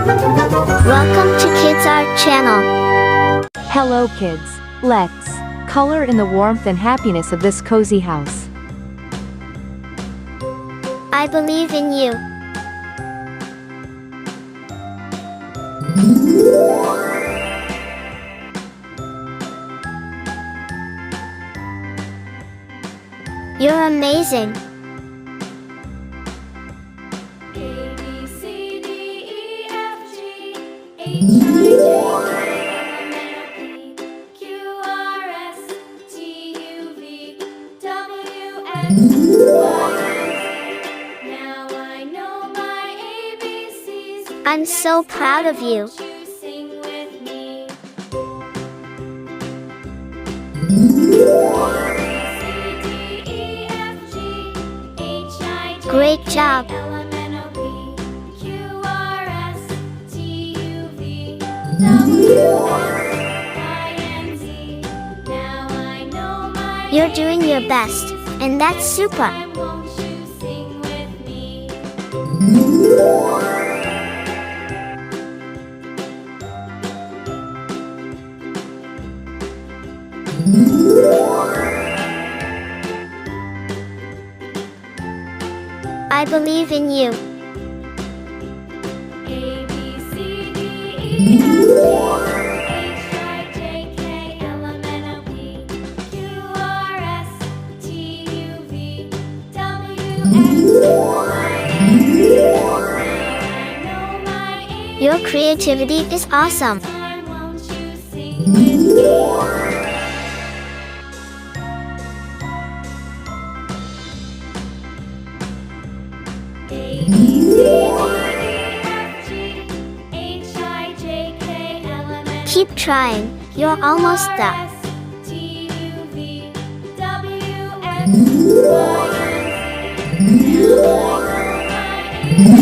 Welcome to Kids Art Channel. Hello kids. Let's color in the warmth and happiness of this cozy house. I believe in you. You're amazing. A, B, C, D, E, F, G, H, I, J, K, L, M, N, O, P, Q, R, S, T, U, V, W, X, Y, and Z. Now I know my ABCs. I'm so proud of you. Won't you sing with me? Great job. You're doing your best, and that's super. I believe in you. A, B, C, D, E, F, G, H, I, J, K, L, M, N, O, P, Q, R, S, T, U, V, W, X, Y, and Z. Now I know my ABCs. Your creativity is awesome. Time, won't you sing with me? A, B, C, D, E, F, G, H, I, J, K, L, M, N, O, Keep trying. You're almost there. S, T, U, V, W, X, Y, and Z. Now I know my ABCs.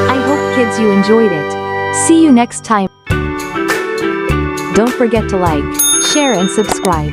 I hope kids you enjoyed it. See you next time. Don't forget to like, share and subscribe.